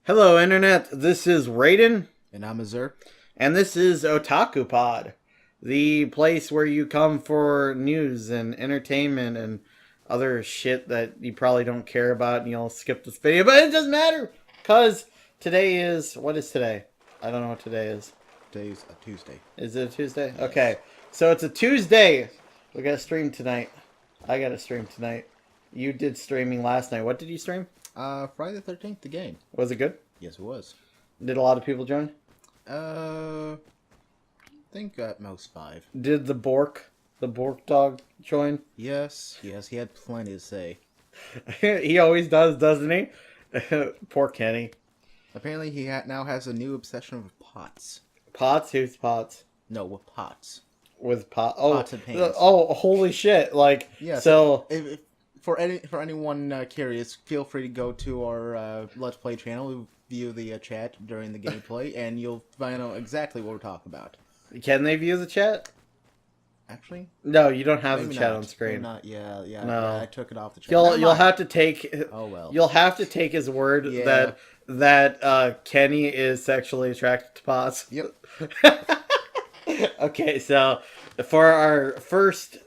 Hello, Internet. This is Rayden. And I'm Azure. And this is Otakupod, the place where you come for news and entertainment and other shit that you probably don't care about and you'll skip this video. But it doesn't matter, because today is... What is today? I don't know what today is. Today's a Tuesday. Is it a Tuesday? Yes. Okay. So it's a Tuesday. We got to stream tonight. I got to stream tonight. You did streaming last night. What did you stream? Friday the 13th, the game. Was it good? Yes, it was. Did a lot of people join? I think at most 5. Did the Bork dog join? Yes, he had plenty to say. He always does, doesn't he? Poor Kenny. Apparently he now has a new obsession with pots. Pots? Who's Pots? No, with pots. With Pots and pans. Oh, holy shit. Like, yeah, so... If, for anyone curious, feel free to go to our Let's Play channel, view the chat during the gameplay, and you'll find out exactly what we're talking about. Can they view the chat? Actually? No, you don't have Maybe the chat not. on screen. Not, yeah, No. yeah, I took it off the chat. You'll have to take... Oh, well. You'll have to take his word that Kenny is sexually attracted to pots. Yep. Okay, so for our first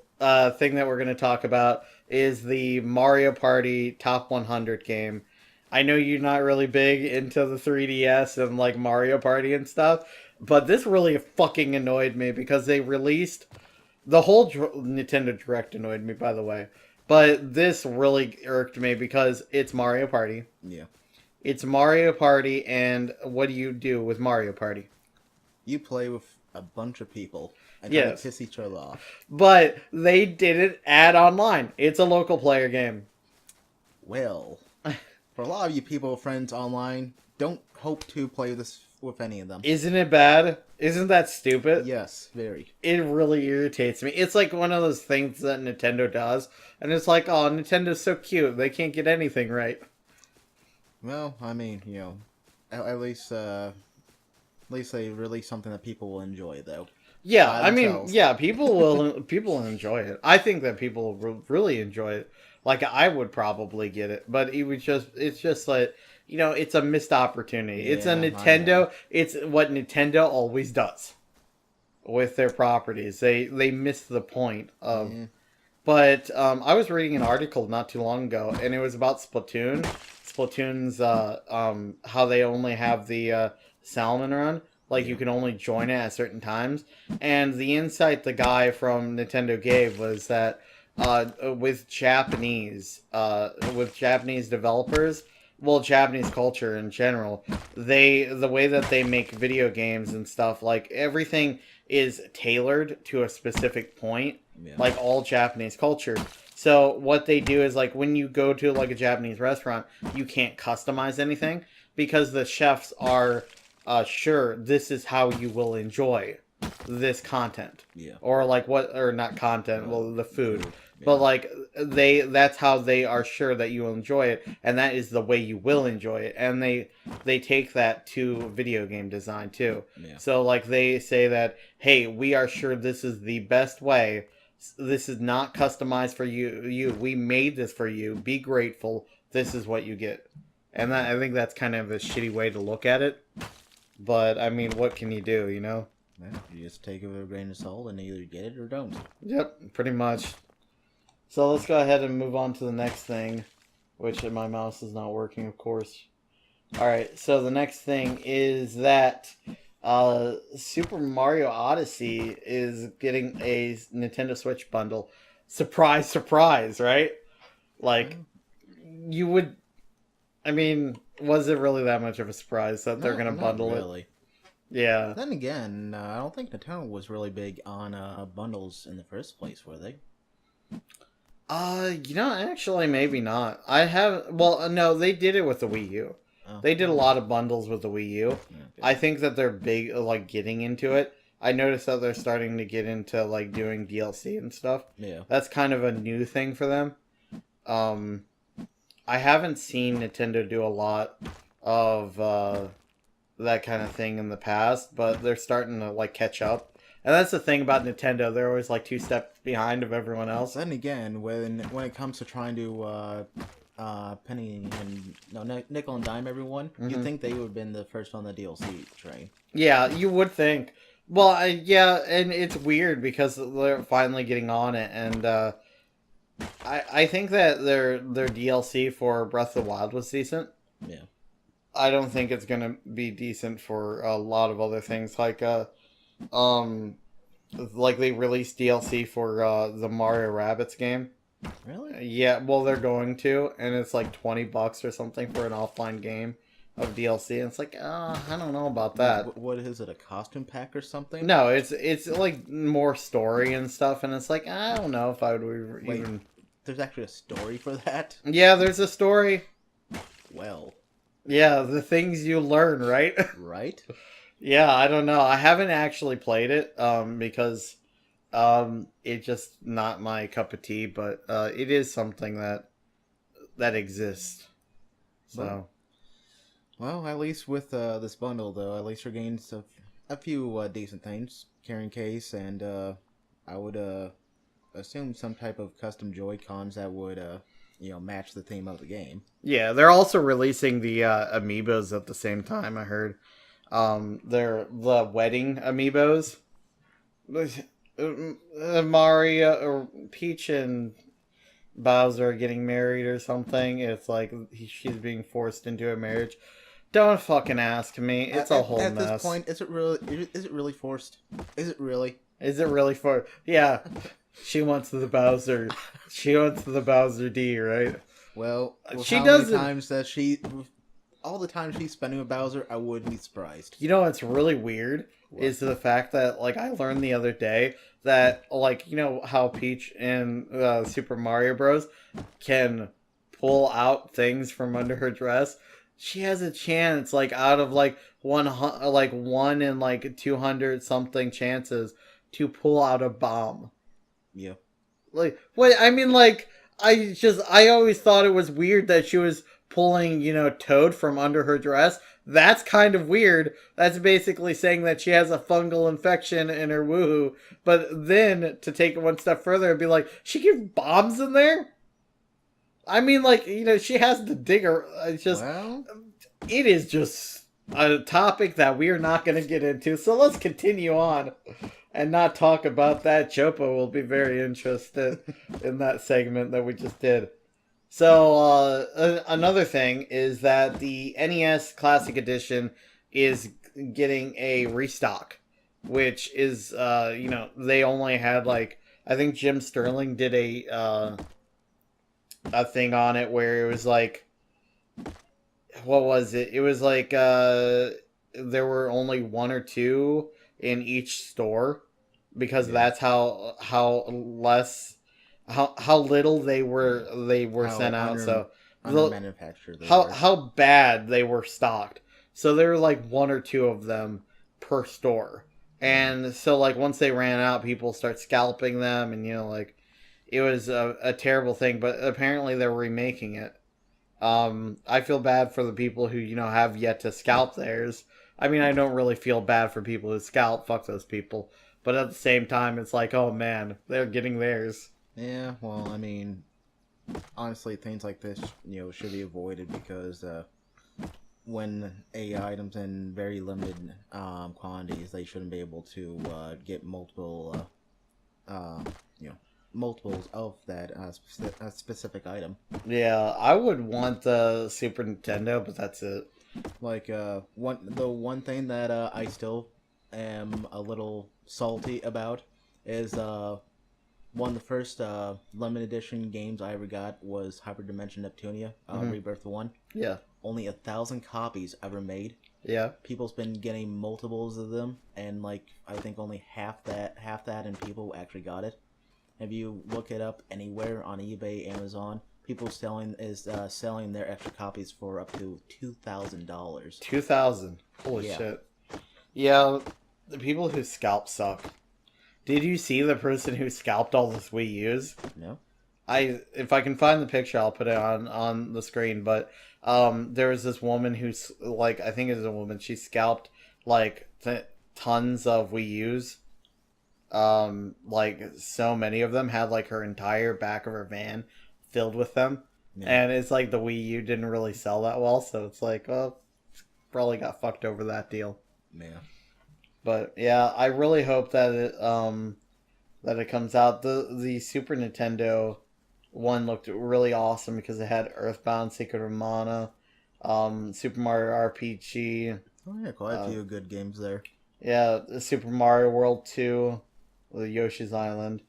thing that we're going to talk about is the Mario Party Top 100 game. I know you're not really big into the 3DS and like Mario Party and stuff, but this really fucking annoyed me because they released the whole Nintendo Direct annoyed me, by the way. But this really irked me because it's Mario Party. Yeah. It's Mario Party, and what do you do with Mario Party? You play with a bunch of people and Yes. try to piss each other off. But they didn't add online. It's a local player game. Well, for a lot of you people, friends online, don't hope to play this with any of them. Isn't it bad? Isn't that stupid? Yes, very. It really irritates me. It's like one of those things that Nintendo does, and it's like, oh, Nintendo's so cute. They can't get anything right. Well, I mean, you know, at least they release something that people will enjoy, though. Yeah, I mean, themselves. yeah, people will enjoy it. I think that people will really enjoy it. Like, I would probably get it, but it's just like, you know, it's a missed opportunity. It's a Yeah, I know. Nintendo. It's what Nintendo always does with their properties. They miss the point of. Yeah. But I was reading an article not too long ago, and it was about Splatoon. Splatoon's how they only have the Salmon run. Like, you can only join it at certain times. And the insight the guy from Nintendo gave was that with Japanese developers, well, Japanese culture in general, the way that they make video games and stuff, like, everything is tailored to a specific point, like all Japanese culture. So what they do is, like, when you go to, like, a Japanese restaurant, you can't customize anything because the chefs are... sure, this is how you will enjoy this content. Yeah. Or like or not content, well, the food. Yeah. But like that's how they are sure that you will enjoy it, and that is the way you will enjoy it. And they take that to video game design too. Yeah. So like they say that, hey, we are sure this is the best way. This is not customized for you. We made this for you. Be grateful. This is what you get. And I think that's kind of a shitty way to look at it. But, I mean, what can you do, you know? Yeah, you just take it with a grain of salt and either get it or don't. Yep, pretty much. So let's go ahead and move on to the next thing, which my mouse is not working, of course. Alright, so the next thing is that Super Mario Odyssey is getting a Nintendo Switch bundle. Surprise, surprise, right? Like, you would... I mean, was it really that much of a surprise that they're going to bundle really. it? Yeah. Then again, I don't think Nintendo was really big on bundles in the first place, were they? You know, actually, maybe not. No, they did it with the Wii U. Oh. They did a lot of bundles with the Wii U. Okay. I think that they're big, like, getting into it. I noticed that they're starting to get into, like, doing DLC and stuff. Yeah. That's kind of a new thing for them. I haven't seen Nintendo do a lot of that kind of thing in the past, but they're starting to like catch up. And that's the thing about Nintendo; they're always like 2 steps behind of everyone else. Then again, when it comes to trying to penny and nickel and dime everyone, you'd think they would have been the first on the DLC train. Yeah, you would think. Well, yeah, and it's weird because they're finally getting on it, and I think that their DLC for Breath of the Wild was decent. Yeah. I don't think it's gonna be decent for a lot of other things, like they released DLC for the Mario Rabbids game. Really? Yeah, well, they're going to, and it's like $20 or something for an offline game of DLC, and it's like, I don't know about that. What is it? A costume pack or something? No, it's like more story and stuff, and it's like, I don't know if I would even. There's actually a story for that? Yeah, there's a story. Well. Yeah, the things you learn, right? Right? Yeah, I don't know. I haven't actually played it, because it's just not my cup of tea, but it is something that exists. So. Well, at least with this bundle, though, at least you're getting a few decent things. Carrying case, and I would assume some type of custom Joy-Cons that would, match the theme of the game. Yeah, they're also releasing the amiibos at the same time, I heard. They're the wedding amiibos. Mario or Peach and Bowser are getting married or something. It's like she's being forced into a marriage. Don't fucking ask me. It's a whole mess. At this point, is it really forced? Is it really? Is it really for? Yeah, she wants the Bowser. She wants the Bowser D, right? Well, she doesn't. All the time she's spending with Bowser, I wouldn't be surprised. You know what's really weird is the fact that, like, I learned the other day that, like, you know how Peach in Super Mario Bros. Can pull out things from under her dress. She has a chance, like, out of like 1 in like 200 something chances to pull out a bomb. Yeah. Like, what? I mean, like, I always thought it was weird that she was pulling, Toad from under her dress. That's kind of weird. That's basically saying that she has a fungal infection in her woohoo. But then, to take it one step further, and be like, she can bombs in there? I mean, like, she has the digger. It's just, it is just a topic that we are not going to get into. So let's continue on and not talk about that. Chopo will be very interested in that segment that we just did. So, another thing is that the NES Classic Edition is getting a restock, which is, they only had, like, I think Jim Sterling did a thing on it where it was like, what was it? It was like, there were only 1 or 2 in each store, because that's how little they were sent out. So manufactured. How bad they were stocked. So there were like 1 or 2 of them per store, and so like once they ran out, people start scalping them, and like it was a terrible thing. But apparently they're remaking it. I feel bad for the people who have yet to scalp theirs. I mean, I don't really feel bad for people who scalp. Fuck those people. But at the same time, it's like, oh man, they're getting theirs. Yeah, well, I mean, honestly, things like this, should be avoided, because when items in very limited quantities, they shouldn't be able to get multiple, multiples of that specific item. Yeah, I would want the Super Nintendo, but that's it. Like, the one thing that I still am a little salty about is one of the first limited edition games I ever got was Hyperdimension Neptunia, Rebirth 1. Yeah. Only 1,000 copies ever made. Yeah. People's been getting multiples of them, and like I think only half that and people actually got it. If you look it up anywhere on eBay, Amazon, people selling their extra copies for up to $2,000. $2,000. Holy shit. Yeah, the people who scalp suck. Did you see the person who scalped all the Wii U's? No. If I can find the picture, I'll put it on the screen. But there was this woman who's like, I think it was a woman. She scalped like tons of Wii U's. Like so many of them, had like her entire back of her van filled with them. Yeah. And it's like the Wii U didn't really sell that well, so it's like, well, probably got fucked over that deal. Yeah. But yeah, I really hope that it comes out. The Super Nintendo one looked really awesome because it had Earthbound, Secret of Mana, Super Mario RPG. Oh yeah, quite a few good games there. Yeah, the Super Mario World 2, the Yoshi's Island,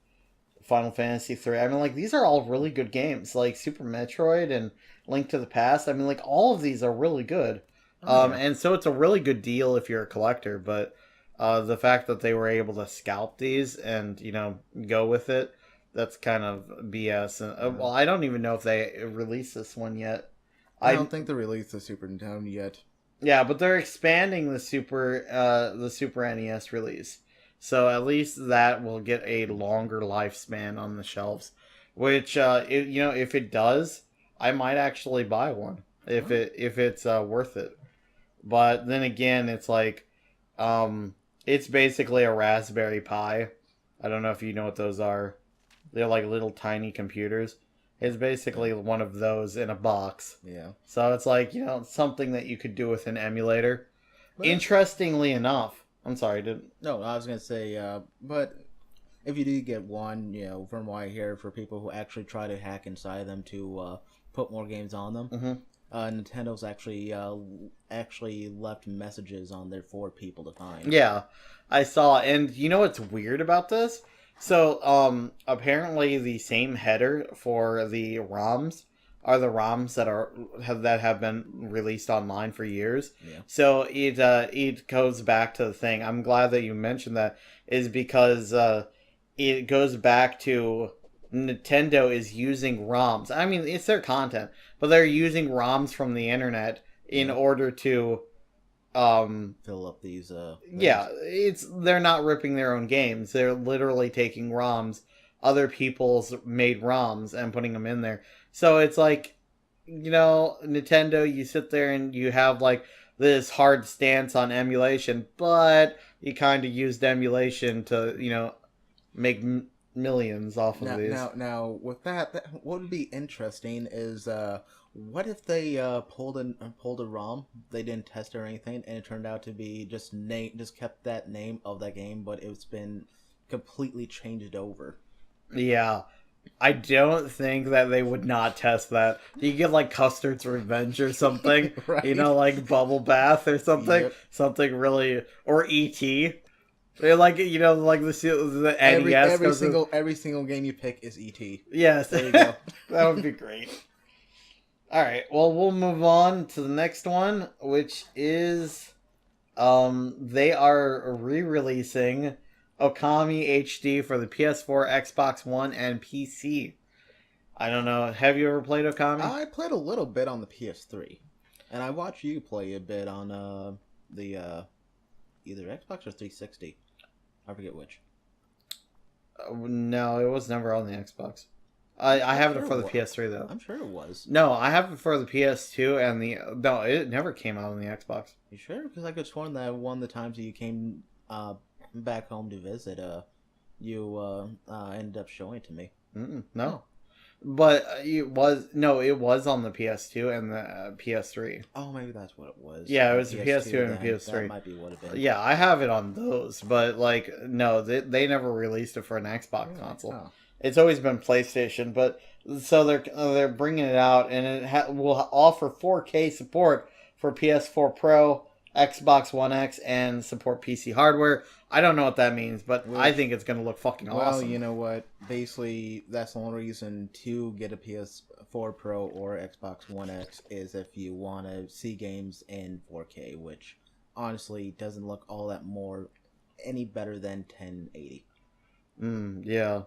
Final Fantasy 3. I mean, like, these are all really good games. Like, Super Metroid and Link to the Past. I mean, like, all of these are really good. And so it's a really good deal if you're a collector, but the fact that they were able to scalp these and, go with it, that's kind of BS. And, well, I don't even know if they released this one yet. I don't think they released the Super Nintendo yet. Yeah, but they're expanding the Super NES release, so at least that will get a longer lifespan on the shelves. Which, if it does, I might actually buy one if it's worth it. But then again, it's like, it's basically a Raspberry Pi. I don't know if you know what those are. They're like little tiny computers. It's basically one of those in a box. Yeah. So it's like, something that you could do with an emulator. But Interestingly enough, I'm sorry, No, I was going to say, but if you do get one, from what I hear, for people who actually try to hack inside them to put more games on them, Nintendo's actually left messages on there for people to find. Yeah, I saw. And you know what's weird about this? So, apparently the same header for the ROMs are the ROMs that have been released online for years. Yeah. So it goes back to the thing. I'm glad that you mentioned that, is because it goes back to Nintendo is using ROMs. I mean, it's their content, but they're using ROMs from the internet in order to fill up these yeah, they're not ripping their own games. They're literally taking ROMs, other people's made ROMs, and putting them in there. So it's like, Nintendo, you sit there and you have like this hard stance on emulation, but you kind of used emulation to make millions off of these. Now with that, what would be interesting is what if they pulled a ROM, they didn't test it or anything, and it turned out to be just kept that name of that game, but it's been completely changed over. Yeah. I don't think that they would not test that. You get like Custard's Revenge or something, Right. Like Bubble Bath or something, Yep. Something really, or E.T. They're like, like the NES. Every single game you pick is E.T. Yes, There you go. That would be great. All right, well, we'll move on to the next one, which is, they are re-releasing Okami HD for the PS4, Xbox One, and PC. I don't know. Have you ever played Okami? I played a little bit on the PS3, and I watched you play a bit on the either Xbox or 360. I forget which. No, it was never on the Xbox. I have it for the PS3 though. I'm sure it was. No, I have it for the PS2 and no, it never came out on the Xbox. You sure? Because I could have sworn that one of the times that you came back home to visit, you ended up showing it to me. No, but it was on the PS2 and the PS3. Oh, maybe that's what it was. Yeah, it was the PS2 and then PS3. That might be what it been. Yeah, I have it on those, but like no, they never released it for an Xbox console. Oh. It's always been PlayStation, but so they're bringing it out, and it will offer 4K support for PS4 Pro, Xbox One X, and support PC hardware. I don't know what that means, but I think it's going to look fucking awesome. Well, you know what? Basically, that's the only reason to get a PS4 Pro or Xbox One X is if you want to see games in 4K, which honestly doesn't look all that any better than 1080. Yeah.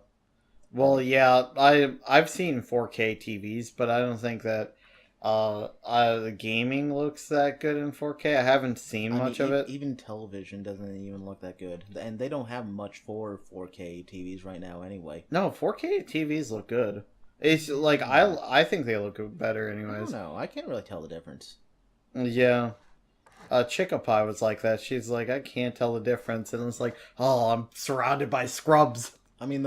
Well, yeah, I've seen 4K TVs, but I don't think that the gaming looks that good in 4K. I haven't seen much of it. Even television doesn't even look that good, and they don't have much for 4K TVs right now anyway. No, 4K TVs look good. It's like I think they look better anyways. I don't know. I can't really tell the difference. Yeah. Chica Pie was like that. She's like, I can't tell the difference, and it's like, oh, I'm surrounded by scrubs. I mean,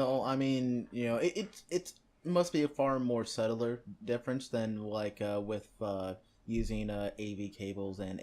it's must be a far more subtler difference than with using AV cables and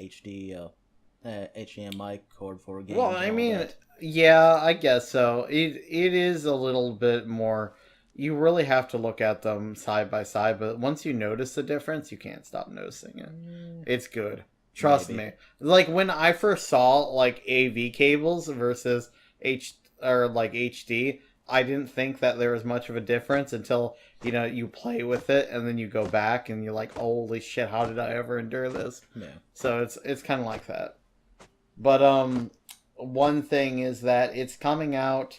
HDMI cord for games Well, and I all mean, that. yeah, I guess so. It is a little bit more. You really have to look at them side by side, but once you notice the difference, you can't stop noticing it. Mm, It's good. Trust maybe. me. Like when I first saw like AV cables versus H or like HD, I didn't think that there was much of a difference until you play with it and then you go back and you're like, holy shit, how did I ever endure this? Yeah. So it's kind of like that. But one thing is that it's coming out.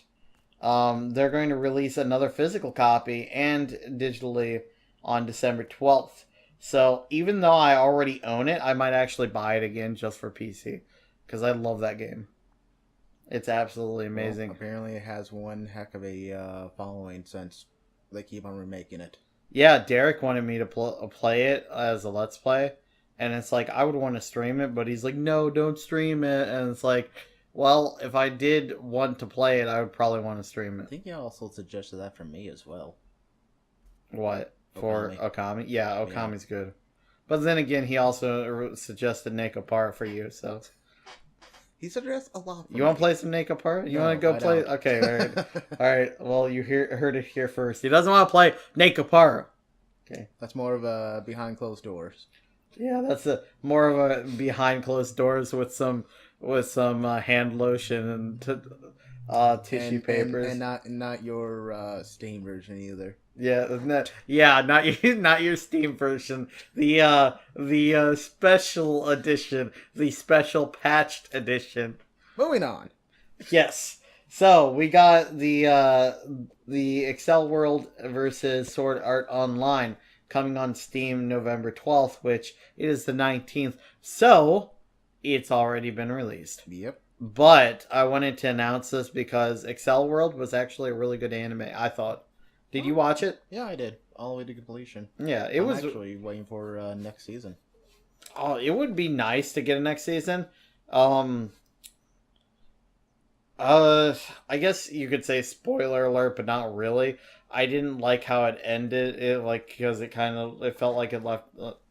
They're going to release another physical copy and digitally on December 12th. So even though I already own it, I might actually buy it again just for PC because I love that game. It's absolutely Well, amazing. apparently it has one heck of a following since they keep on remaking it. Yeah, Derek wanted me to play it as a Let's Play, and it's like I would want to stream it, but he's like, no, don't stream it, and it's like, well, if I did want to play it, I would probably want to stream I it. think he also suggested that for me as well. What? For Okami. Okami? Yeah, Yeah. Okami's good. But then again, he also suggested Naked Part for you, so. He suggests a lot for You want to me. play some Naked Part? You No, want to go I play? don't. Okay, alright. Alright, well, you heard it here first. He doesn't want to play Naked Part. Okay. That's more of a behind closed doors. Yeah, that's a more of a behind closed doors with some hand lotion and tissue papers. And not your Steam version either. Yeah, not not your Steam version. The special edition, the special patched edition. Moving on. Yes. So we got the Accel World versus Sword Art Online coming on Steam November 12th, which is the 19th. So it's already been released. Yep. But I wanted to announce this because Accel World was actually a really good anime, I thought. Did you watch it? Yeah, I did. All the way to completion. Yeah, I'm actually waiting for next season. Oh, it would be nice to get a next season. Um I guess you could say spoiler alert, but not really. I didn't like how it ended. It like because it felt like it left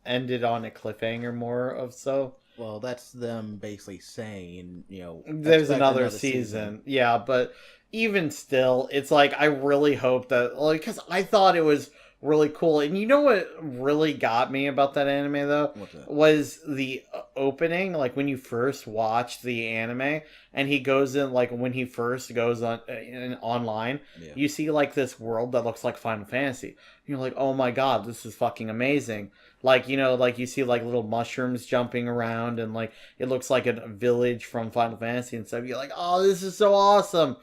ended on a cliffhanger more of so. Well, that's them basically saying, There's expect another season. Yeah, but even still, it's like I really hope that like because I thought it was really cool. And you know what really got me about that anime though What's that? was the opening. Like when you first watch the anime, and he goes in like when he first goes online, Yeah. you see like this world that looks like Final Fantasy. You're like, oh my god, this is fucking amazing. Like like you see like little mushrooms jumping around, and like it looks like a village from Final Fantasy and stuff. You're like, oh, this is so awesome.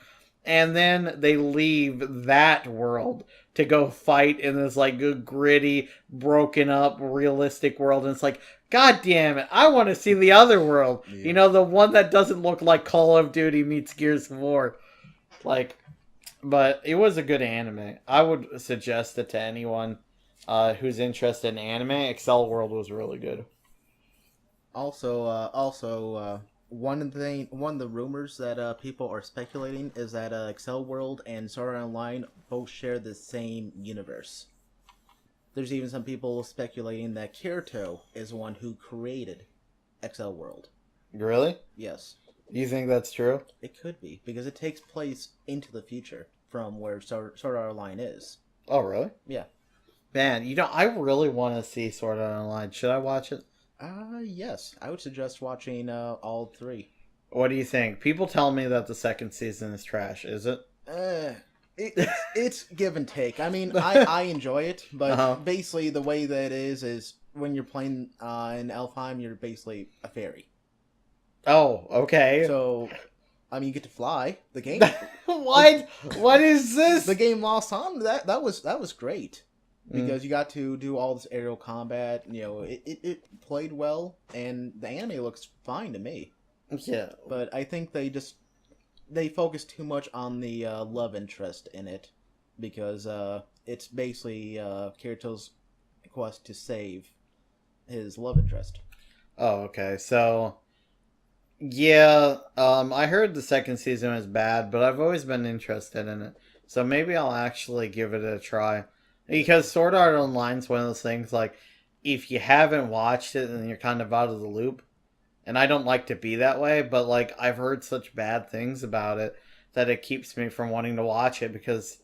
And then they leave that world to go fight in this like gritty, broken up, realistic world, and it's like, god damn it, I want to see the other world. Yeah. The one that doesn't look like Call of Duty meets Gears of War. Like, but it was a good anime. I would suggest it to anyone who's interested in anime. Accel World was really good. Also, one of the rumors that people are speculating is that Accel World and Sword Art Online both share the same universe. There's even some people speculating that Kirito is the one who created Accel World. Really? Yes, You think that's true? it could be because it takes place into the future from where Sword Art Online is. Oh, really? Yeah. Man, I really want to see Sword Art Online. Should I watch it? Yes. I would suggest watching all three. What do you think? People tell me that the second season is trash. Is it? It's give and take. I mean, I enjoy it, but basically the way that it is when you're playing in Elfheim, you're basically a fairy. Oh, okay. So, I mean, you get to fly. The game. What? What is this? The game Lost on that was great because you got to do all this aerial combat. It played well, and the anime looks fine to me. Yeah. But I think they focus too much on the love interest in it because it's basically Kirito's quest to save his love interest. Oh, okay. So, yeah, I heard the second season was bad, but I've always been interested in it. So maybe I'll actually give it a try. Because Sword Art Online is one of those things, like, if you haven't watched it, then you're kind of out of the loop. And I don't like to be that way, but, like, I've heard such bad things about it that it keeps me from wanting to watch it because,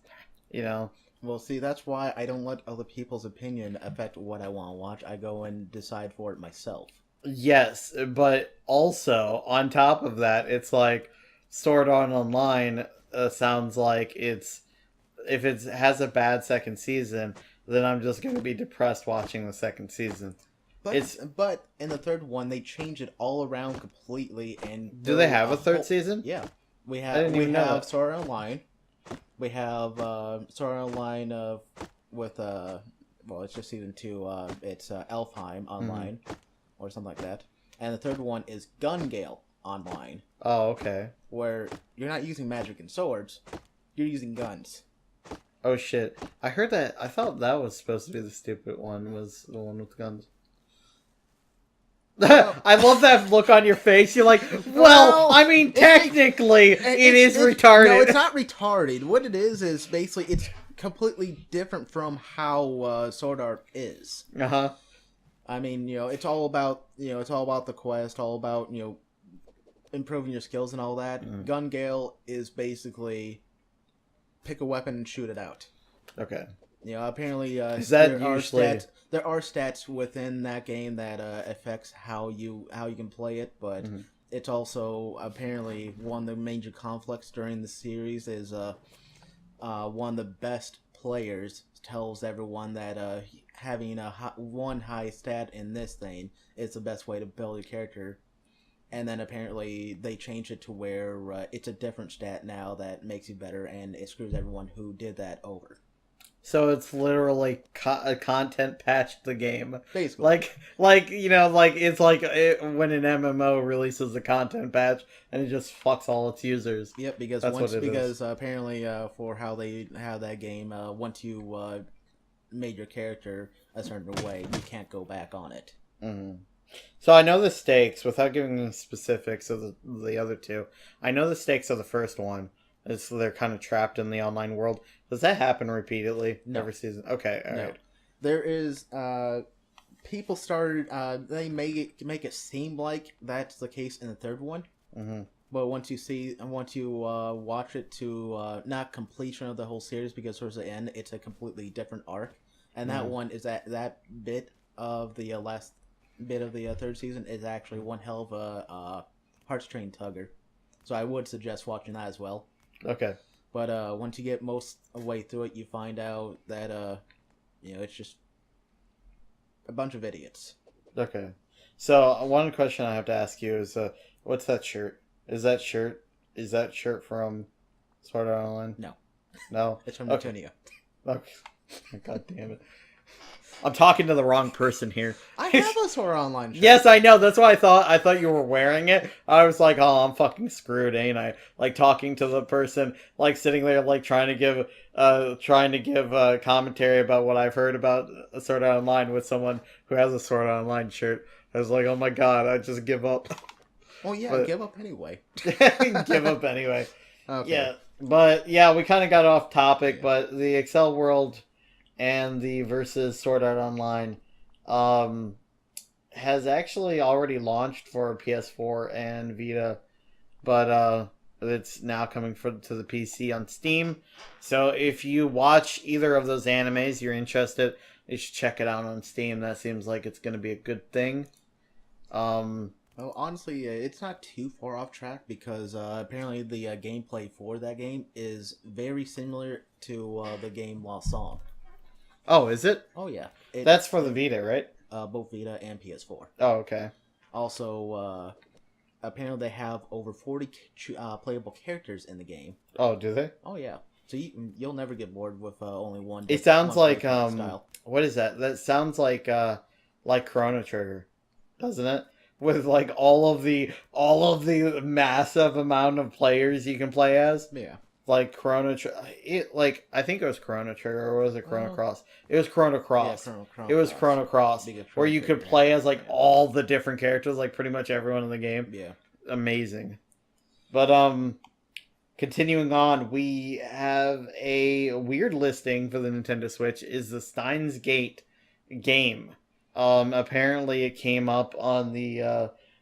you know... Well, see, that's why I don't let other people's opinion affect what I want to watch. I go and decide for it myself. Yes, but also, on top of that, it's like, Sword Art Online sounds like it's... If it has a bad second season, then I'm just going to be depressed watching the second season. But in the third one, they change it all around completely. And do they have a third season? Yeah, we I didn't even know that. Sword Art Online. We have Sword Art Online with well, it's just season 2. It's Elfheim Online or something like that. And the third one is Gun Gale Online. Oh, okay. Where you're not using magic and swords, you're using guns. Oh shit! I heard that. I thought that was supposed to be the stupid one. Was the one with guns? I love that look on your face. You're like, well, I mean, technically, it is retarded. No, it's not retarded. What it is basically it's completely different from how Sword Art is. Uh-huh. I mean, it's all about the quest, all about improving your skills and all that. Gun Gale is basically pick a weapon and shoot it out. Okay. Apparently, is that usually... there are stats within that game that affects how you can play it, but it's also apparently one of the major conflicts during the series is one of the best players tells everyone that having one high stat in this thing is the best way to build a character. And then apparently they changed it to where it's a different stat now that makes you better, and it screws everyone who did that over. So it's literally a content patched the game. Basically. Like it's like when an MMO releases a content patch and it just fucks all its users. Yep, because apparently for how that game, once you made your character a certain way, you can't go back on it. Mm-hmm. So I know the stakes, without giving any specifics of the other two. I know the stakes of the first one. Is they're kind of trapped in the online world. Does that happen repeatedly every season? Okay, all right. There is people started. They make it seem like that's the case in the third one. Mm-hmm. But once you watch it to not completion of the whole series, because towards the end it's a completely different arc, and that one is that bit of the last bit of the third season is actually one hell of a heartstring tugger. So I would suggest watching that as well. Okay. But once you get most of the way through it, you find out that it's just a bunch of idiots. Okay. So one question I have to ask you is, what's that shirt? Is that shirt from Sword Art Online? No. No? It's from Antonio. Okay. God damn it. I'm talking to the wrong person here. I have a Sword Art Online shirt. Yes, I know. That's why I thought you were wearing it. I was like, oh, I'm fucking screwed, ain't I? Like talking to the person, like sitting there, like trying to give commentary about what I've heard about Sword Art Online with someone who has a Sword Art Online shirt. I was like, oh my god, I just give up. Oh yeah, give up anyway. Give up anyway. Okay. Yeah, but yeah, we kind of got off topic, but the Accel world and the versus Sword Art Online has actually already launched for PS4 and Vita, but it's now coming to the PC on Steam. So if you watch either of those animes, you're interested, you should check it out on Steam. That seems like it's going to be a good thing. Well, honestly, it's not too far off track because apparently the gameplay for that game is very similar to the game Lost Song. Oh, is it? Oh, yeah. That's for the Vita, right? Both Vita and PS4. Oh, okay. Also, apparently they have over 40 playable characters in the game. Oh, do they? Oh, yeah. So you'll never get bored with only one. It sounds like style. What is that? That sounds like Chrono Trigger, doesn't it? With like all of the massive amount of players you can play as. Yeah. Like Chrono Trigger, I think it was Chrono Trigger, or was it Chrono Cross? It was Chrono Cross. Yeah, it was Chrono Cross, where you could play as like all the different characters, like pretty much everyone in the game. Yeah. Amazing. But continuing on, we have a weird listing for the Nintendo Switch. Is the Steins Gate game? Apparently it came up on the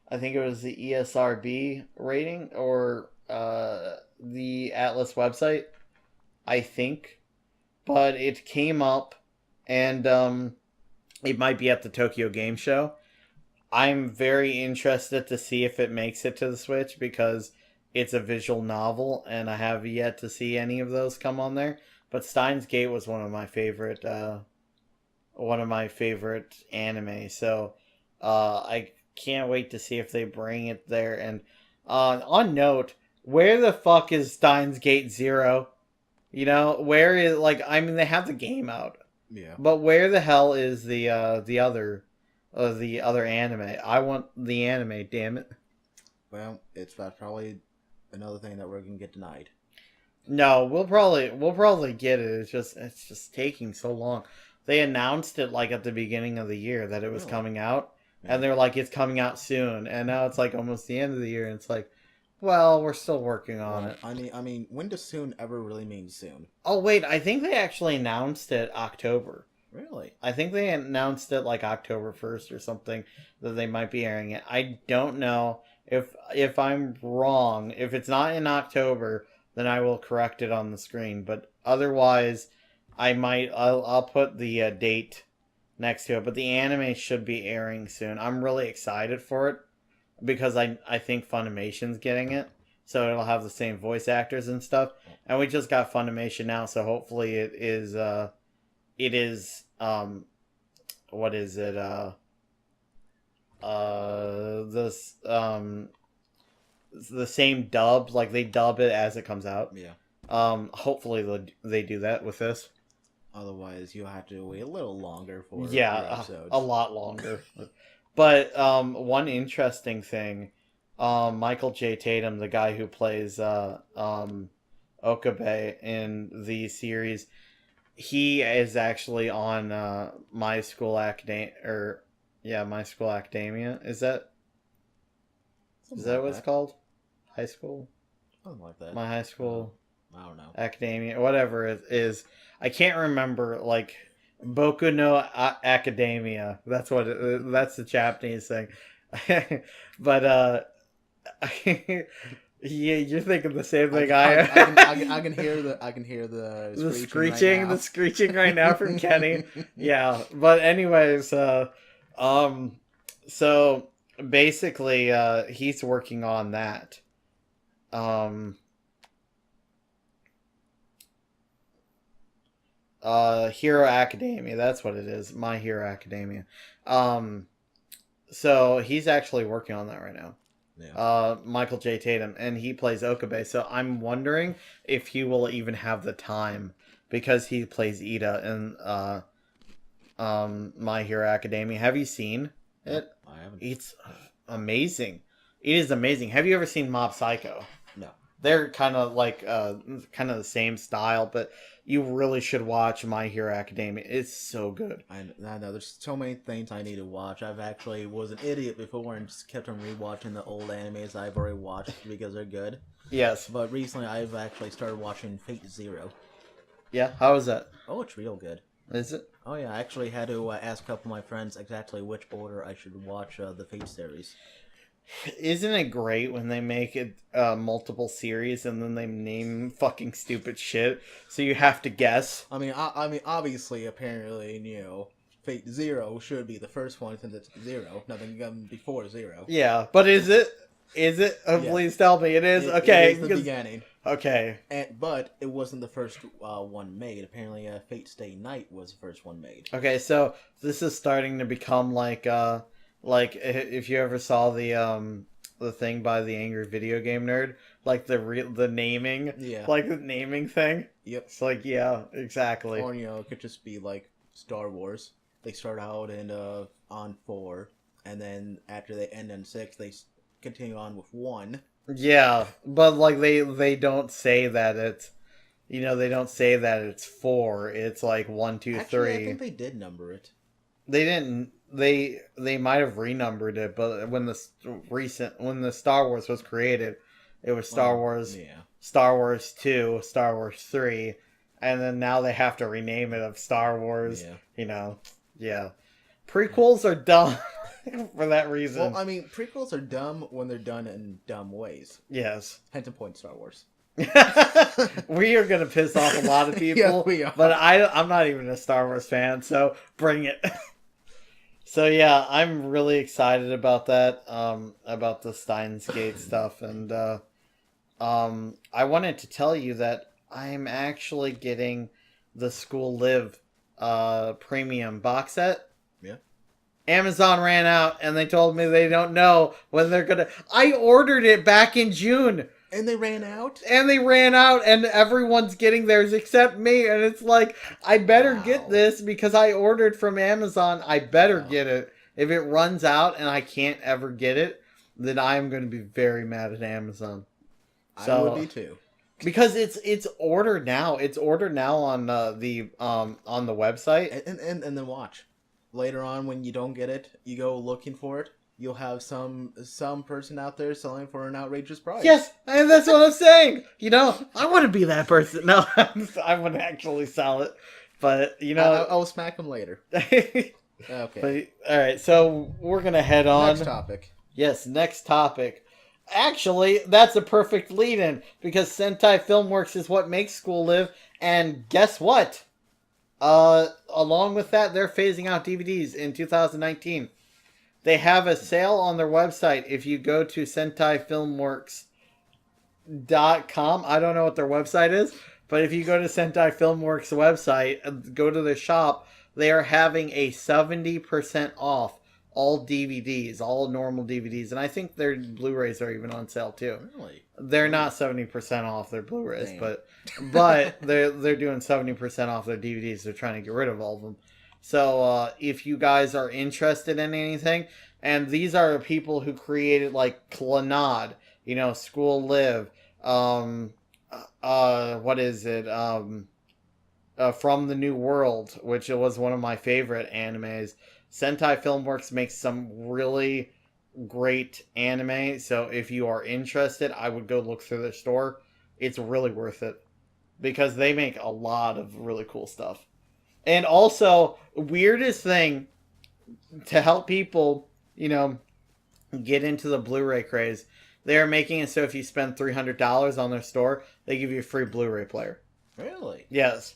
I think it was the ESRB rating or the Atlas website, I think, but it came up, and it might be at the Tokyo Game Show. I'm very interested to see if it makes it to the Switch because it's a visual novel, and I have yet to see any of those come on there. But Steins Gate was one of my favorite anime. So I can't wait to see if they bring it there. And on note, where the fuck is Steins Gate Zero? You know, where is, like, I mean, they have the game out, Yeah. but where the hell is the other anime? I want the anime, damn it. Well, that's probably another thing that we're gonna get denied. No, we'll probably get it. It's just taking so long. They announced it like at the beginning of the year that it was Really? coming out, Yeah. and they're like, it's coming out soon, and now it's like almost the end of the year, and it's like, well, we're still working on it. I mean, when does soon ever really mean soon? Oh wait, I think they actually announced it October. Really? I think they announced it like October 1st or something that they might be airing it. I don't know if I'm wrong. If it's not in October, then I will correct it on the screen. But otherwise, I'll put the date next to it. But the anime should be airing soon. I'm really excited for it because I think Funimation's getting it. So it'll have the same voice actors and stuff. And we just got Funimation now, so hopefully it is what is it, this the same dub, like they dub it as it comes out. Yeah. Hopefully they do that with this. Otherwise, you'll have to wait a little longer for Yeah, episodes. a lot longer. But one interesting thing, Michael J. Tatum, the guy who plays Okabe in the series, he is actually on My School Academia, My School Academia. Is that what it's called? High school? Something like that. My High School I don't know. Academia, whatever it is. I can't remember, like, Boku no Academia. That's that's the Japanese thing. But yeah, you're thinking the same thing I am. I can hear the the screeching right screeching right now from Kenny. Yeah, but anyways, so basically, he's working on that. Hero Academia, that's what it is. My Hero Academia. So he's actually working on that right now. Yeah. Michael J. Tatum, and he plays Okabe. So I'm wondering if he will even have the time because he plays Ida in My Hero Academia. Have you seen it? I haven't. It's amazing. It is amazing. Have you ever seen Mob Psycho? No. They're kind of like kind of the same style, but you really should watch My Hero Academia. It's so good. I know there's so many things I need to watch. I've actually was an idiot before and just kept on rewatching the old animes I've already watched because they're good. Yes. But recently I've actually started watching Fate Zero. Yeah. How is that? Oh, it's real good. Is it? Oh yeah, I actually had to ask a couple of my friends exactly which order I should watch the Fate series. Isn't it great when they make it multiple series and then they name fucking stupid shit so you have to guess? I mean, obviously, apparently, Fate Zero should be the first one since it's zero. Nothing before zero. Yeah, but is it? Is it? Yeah. Please tell me it is. It Okay. is the beginning. Okay. But it wasn't the first one made. Apparently, Fate Stay Night was the first one made. Okay, so this is starting to become like if you ever saw the thing by the Angry Video Game Nerd, like the naming, Yeah. like the naming thing. Yep. It's like, yeah, exactly. Or it could just be like Star Wars. They start out on 4, and then after they end on 6, they continue on with 1. Yeah, but like they don't say that it's, they don't say that it's 4. It's like 1, 2, 3. Actually, I think they did number it. They didn't. They might have renumbered it, but when the Star Wars was created, It was Star Wars, Yeah. Star Wars 2, Star Wars 3, and then now they have to rename it of Star Wars. Yeah. You know, yeah. Prequels are dumb for that reason. Well, I mean, prequels are dumb when they're done in dumb ways. Yes. Hence a point, Star Wars. We are going to piss off a lot of people, Yeah, we are. but I'm not even a Star Wars fan, so bring it. So yeah, I'm really excited about that, about the Steins Gate stuff, and I wanted to tell you that I'm actually getting the School Live premium box set. Yeah. Amazon ran out, and they told me they don't know when they're gonna. I ordered it back in June. And they ran out? And they ran out, and everyone's getting theirs except me. And it's like, I better get this because I ordered from Amazon. I better get it. If it runs out and I can't ever get it, then I'm going to be very mad at Amazon. So, I would be too. Because it's ordered now. It's ordered now on the website. And then watch. Later on, when you don't get it, you go looking for it. You'll have some person out there selling for an outrageous price. Yes, and that's what I'm saying. You know, I want to be that person. No, I wouldn't actually sell it, but you know, I'll smack them later. Okay. But, all right, so we're gonna head on. Next topic. Yes, next topic. Actually, that's a perfect lead-in because Sentai Filmworks is what makes School Live, and guess what? Along with that, they're phasing out DVDs in 2019. They have a sale on their website. If you go to SentaiFilmworks.com, I don't know what their website is, but if you go to Sentai Filmworks website, go to the shop, they are having a 70% off all DVDs, all normal DVDs, and I think their Blu-rays are even on sale too. Really? They're not 70% off their Blu-rays, Damn. but they're doing 70% off their DVDs. They're trying to get rid of all of them. So if you guys are interested in anything, and these are people who created like Clannad, you know, School Live, what is it? From the New World, which was one of my favorite animes. Sentai Filmworks makes some really great anime, so if you are interested, I would go look through their store. It's really worth it because they make a lot of really cool stuff. And also, weirdest thing to help people, you know, get into the Blu-ray craze, they are making it so if you spend $300 on their store, they give you a free Blu-ray player. Really? Yes.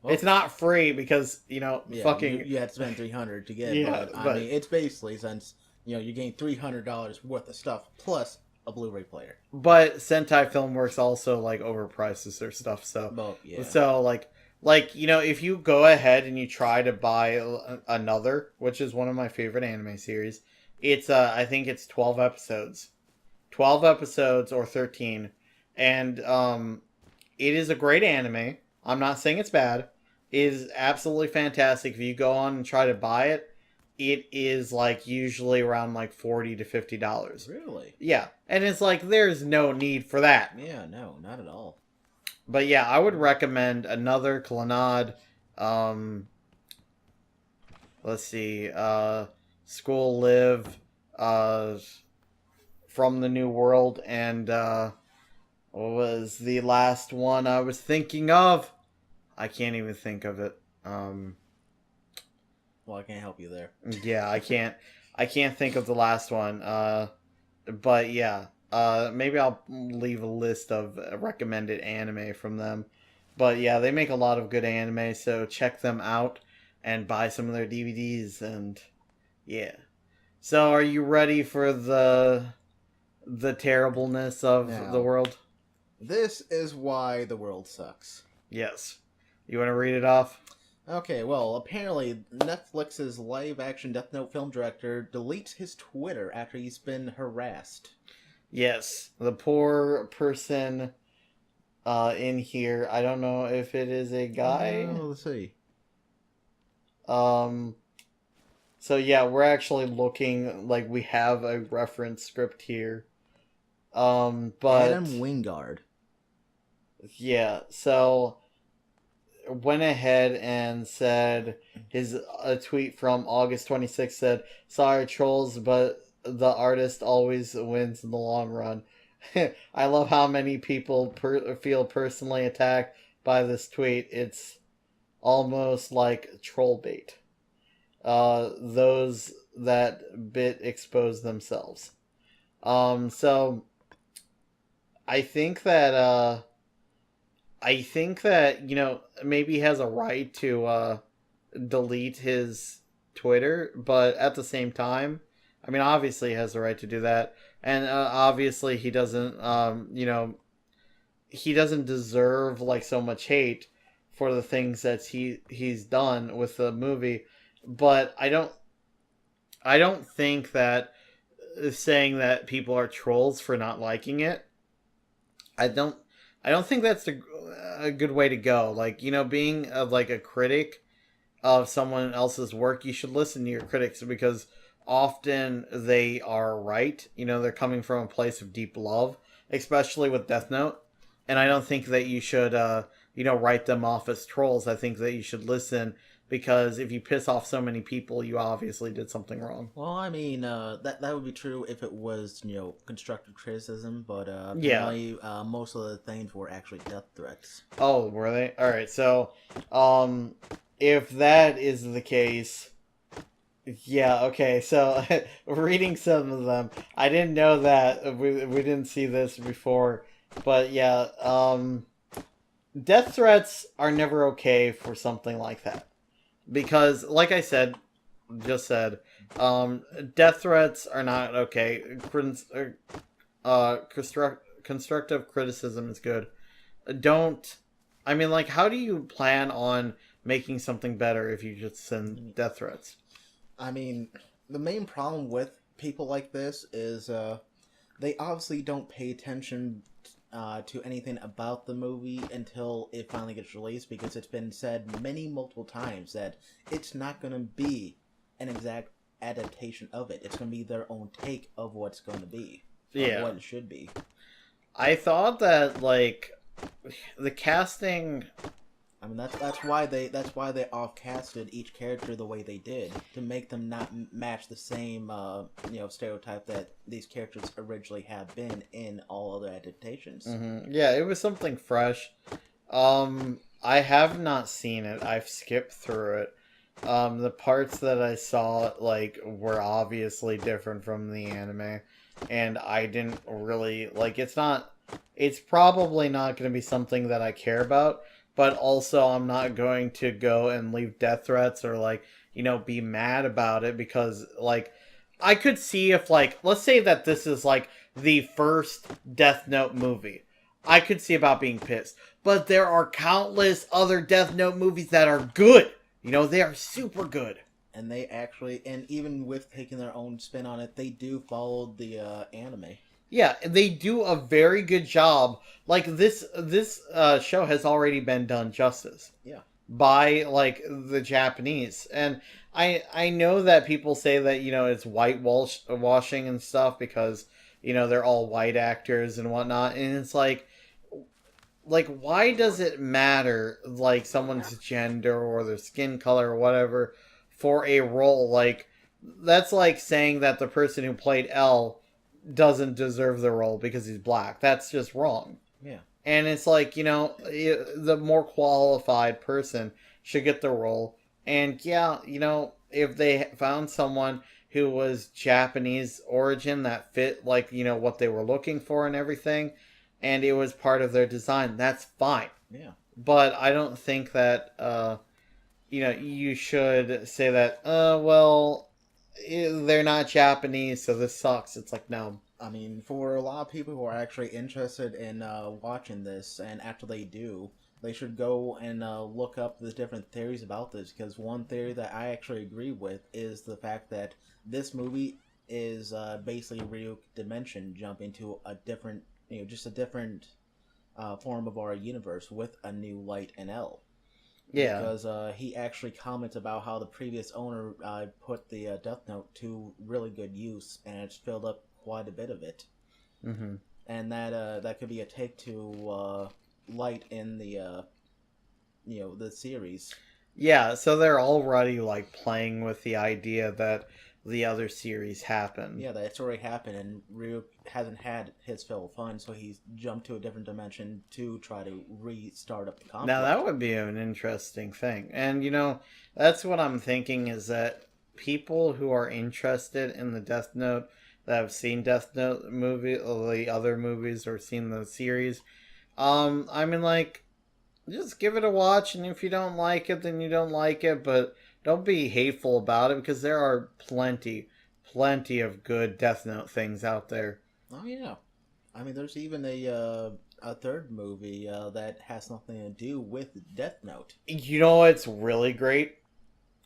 Well, it's not free because, you know, fucking... You had to spend $300 to get it, Yeah, but I mean, it's basically since, you know, you're getting $300 worth of stuff plus a Blu-ray player. But Sentai Filmworks also, like, overprices their stuff, so... Well, yeah. So, like, you know, if you go ahead and you try to buy another, which is one of my favorite anime series, it's, I think it's 12 episodes. 12 episodes or 13. And, it is a great anime. I'm not saying it's bad. It is absolutely fantastic. If you go on and try to buy it, it is, like, usually around, like, $40 to $50. Really? Yeah. And it's like, there's no need for that. Yeah, no, not at all. But yeah, I would recommend another Clannad. Let's see. School Live. From the New World. And what was the last one I was thinking of? I can't even think of it. Well, I can't help you there. Yeah, I can't think of the last one. But yeah. Maybe I'll leave a list of recommended anime from them. But yeah, they make a lot of good anime, so check them out and buy some of their DVDs, and yeah. So are you ready for the terribleness of the world? This is why the world sucks. Yes. You want to read it off? Okay, well, apparently Netflix's live-action Death Note film director deletes his Twitter after he's been harassed. Yes, the poor person in here. I don't know if it is a guy. Oh, let's see. So yeah, we're actually looking like we have a reference script here. But Adam Wingard. Yeah, so went ahead and said a tweet from August 26th said, "Sorry trolls, but the artist always wins in the long run." I love how many people feel personally attacked by this tweet. It's almost like troll bait. Those that bit expose themselves. So I think that maybe he has a right to delete his Twitter, but at the same time, I mean, obviously he has the right to do that, and obviously he doesn't, he doesn't deserve like so much hate for the things that he's done with the movie. But I don't think that saying that people are trolls for not liking it. I don't I don't think that's a good way to go. Like, being like a critic of someone else's work, you should listen to your critics because often they are right. They're coming from a place of deep love, especially with Death Note. And I don't think that you should, write them off as trolls. I think that you should listen because if you piss off so many people, you obviously did something wrong. Well, I mean, that would be true if it was constructive criticism, but Yeah. apparently most of the things were actually death threats. Oh, were they? All right. So, if that is the case, yeah. Okay. So, reading some of them, I didn't know that we didn't see this before, but yeah. Death threats are never okay for something like that because, like I said, just said, death threats are not okay. Constructive criticism is good. Don't. I mean, like, how do you plan on making something better if you just send death threats? I mean, the main problem with people like this is they obviously don't pay attention to anything about the movie until it finally gets released because it's been said multiple times that it's not going to be an exact adaptation of it. It's going to be their own take of what's going to be. Yeah. What it should be. I thought that, like, the casting. I mean, that's why they off-casted each character the way they did to make them not match the same stereotype that these characters originally have been in all other adaptations. Mm-hmm. Yeah, it was something fresh. I have not seen it. I've skipped through it. The parts that I saw were obviously different from the anime, and I didn't really like. It's probably not going to be something that I care about. But also, I'm not going to go and leave death threats or, be mad about it because, I could see if, let's say that this is, the first Death Note movie. I could see about being pissed. But there are countless other Death Note movies that are good. They are super good. And they actually, and even with taking their own spin on it, they do follow the anime. Yeah, they do a very good job. Like this show has already been done justice. Yeah. By the Japanese, and I know that people say that it's whitewashing and stuff because they're all white actors and whatnot, and it's like why does it matter someone's gender or their skin color or whatever for a role? That's like saying that the person who played L doesn't deserve the role because he's black. That's just wrong. Yeah. And it's the more qualified person should get the role. And yeah, if they found someone who was Japanese origin that fit what they were looking for and everything, and it was part of their design, that's fine. Yeah. But I don't think that you should say that well, they're not Japanese, so this sucks. It's no. I mean, for a lot of people who are actually interested in watching this, and after they do, they should go and look up the different theories about this, because one theory that I actually agree with is the fact that this movie is basically Ryuk Dimension jumping to a different, just a different form of our universe with a new light and L. Yeah. Because he actually comments about how the previous owner put the Death Note to really good use, and it's filled up quite a bit of it. Mm-hmm. And that could be a take to light in the the series. Yeah, so they're already playing with the idea that the other series happen. Yeah, that's already happened, and Ryu hasn't had his fill of fun, so he's jumped to a different dimension to try to restart up the conflict. Now that would be an interesting thing. And that's what I'm thinking, is that people who are interested in the Death Note, that have seen Death Note movie or the other movies or seen the series, I mean, like, just give it a watch, and if you don't like it, then you don't like it, but don't be hateful about it, because there are plenty of good Death Note things out there. Oh yeah, I mean, there's even a third movie that has nothing to do with Death Note. You know what's really great?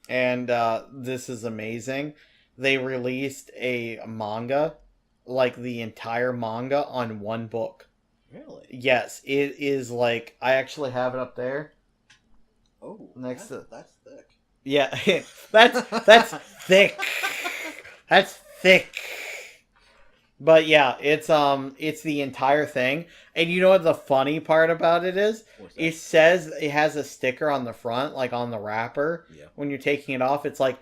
And this is amazing. They released a manga, like the entire manga, on one book. Really? Yes, it is like, I actually have it up there. Oh, that's thick. Yeah, that's thick. That's thick. But yeah, it's the entire thing. And you know what the funny part about it is? It says it has a sticker on the front, like on the wrapper. Yeah. When you're taking it off, it's like,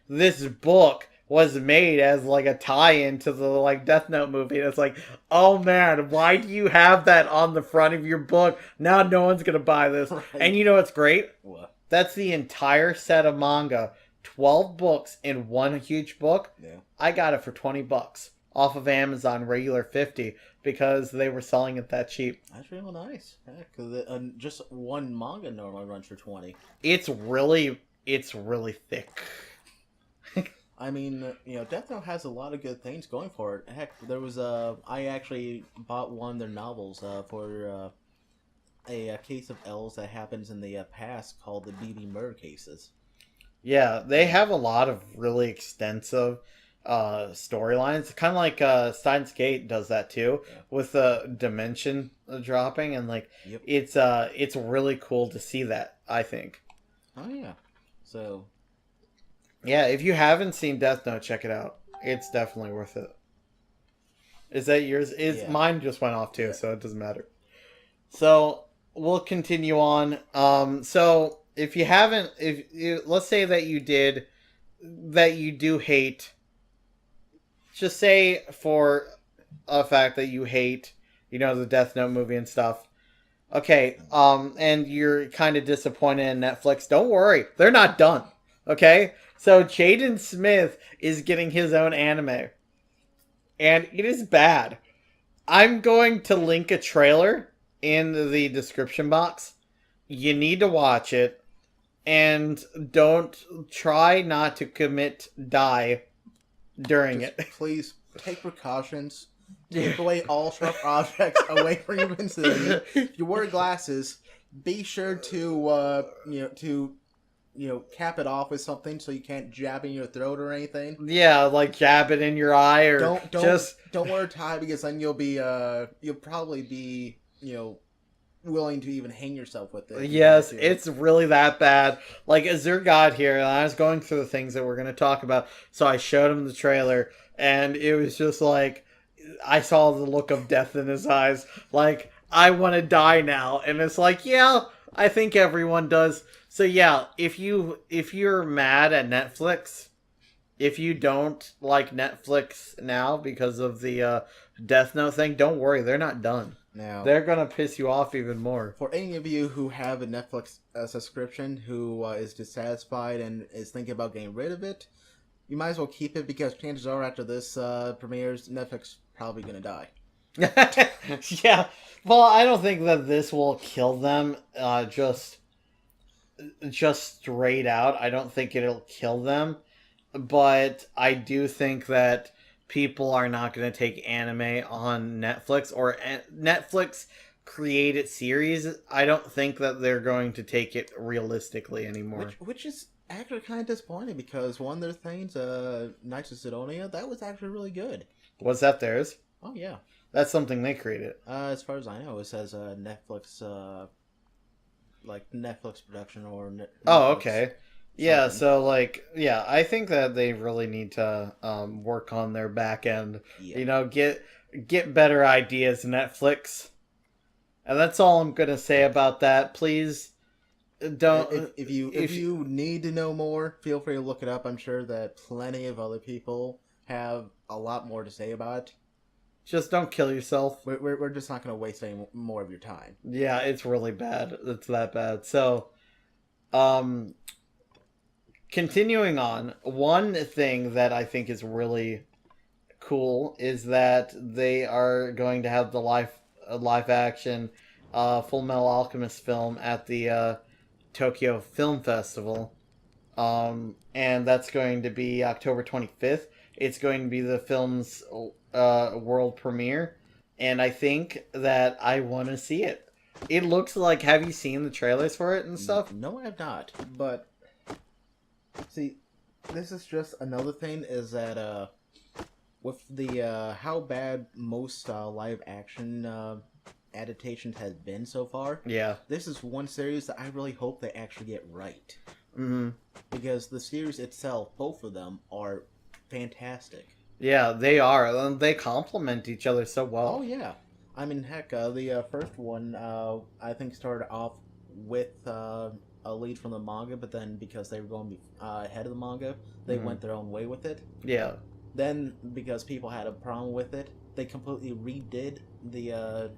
this book was made as like a tie-in to the like Death Note movie. And it's like, oh man, why do you have that on the front of your book? Now no one's gonna buy this. Right. And you know what's great? What? That's the entire set of manga. 12 books in one huge book. Yeah. I got it for $20 off of Amazon, regular $50, because they were selling it that cheap. That's real nice. Yeah, because just one manga normally runs for $20. It's really thick. I mean, Death Note has a lot of good things going for it. Heck, there was I actually bought one of their novels for a case of L's that happens in the past called the BB murder cases. Yeah, they have a lot of really extensive storylines. Kind of like Steins Gate does that too, with the dimension dropping, and like, yep. It's really cool to see that, I think. Oh yeah. So yeah, if you haven't seen Death Note, check it out. It's definitely worth it. Is that yours? Mine just went off too, so it doesn't matter. So we'll continue on. So if you haven't, let's say that you do hate, just say for a fact that you hate, the Death Note movie and stuff. Okay, and you're kind of disappointed in Netflix. Don't worry, they're not done. Okay, so Jaden Smith is getting his own anime, and it is bad. I'm going to link a trailer in the description box. You need to watch it, and try not to commit die during it. Please take precautions. Keep away all sharp objects away from your vicinity. If you wear glasses, be sure to cap it off with something so you can't jab in your throat or anything. Yeah, like jab it in your eye, or don't wear a tie, because then you'll probably be willing to even hang yourself with it. Yes, it's really that bad. Like, Azure got here, and I was going through the things that we're going to talk about, so I showed him the trailer, and it was just like, I saw the look of death in his eyes. Like, I want to die now. And it's like, yeah, I think everyone does. So yeah, if you're mad at Netflix, if you don't like Netflix now because of the Death Note thing, don't worry, they're not done. Now, they're gonna piss you off even more. For any of you who have a Netflix subscription, who is dissatisfied and is thinking about getting rid of it, you might as well keep it, because chances are after this premieres, Netflix probably gonna die. Yeah, well, I don't think that this will kill them. Just straight out, I don't think it'll kill them. But I do think that people are not going to take anime on Netflix, or Netflix created series. I don't think that they're going to take it realistically anymore. Which is actually kind of disappointing, because one of their things, Knights of Sidonia, that was actually really good. Was that theirs? Oh yeah, that's something they created. As far as I know, it says Netflix, like Netflix production or. Netflix okay. Yeah, so I think that they really need to work on their back end. Yeah. Get better ideas, Netflix. And that's all I'm gonna say about that. Please don't. If you need to know more, feel free to look it up. I'm sure that plenty of other people have a lot more to say about it. Just don't kill yourself. We're just not going to waste any more of your time. Yeah, it's really bad. It's that bad. So, continuing on, one thing that I think is really cool is that they are going to have the live action Fullmetal Alchemist film at the Tokyo Film Festival. And that's going to be October 25th. It's going to be the film's world premiere, and I think that I want to see it. It looks like, have you seen the trailers for it and stuff? No, I have not. But see, this is just another thing is that with the how bad most live action adaptations has been so far. Yeah. This is one series that I really hope they actually get right. Mm-hmm. Because the series itself, both of them, are fantastic. Yeah, they are. They complement each other so well. Oh, yeah. I mean, heck, the first one, I think started off with a lead from the manga, but then because they were going to be ahead of the manga, they went their own way with it. Yeah. Then, because people had a problem with it, they completely redid the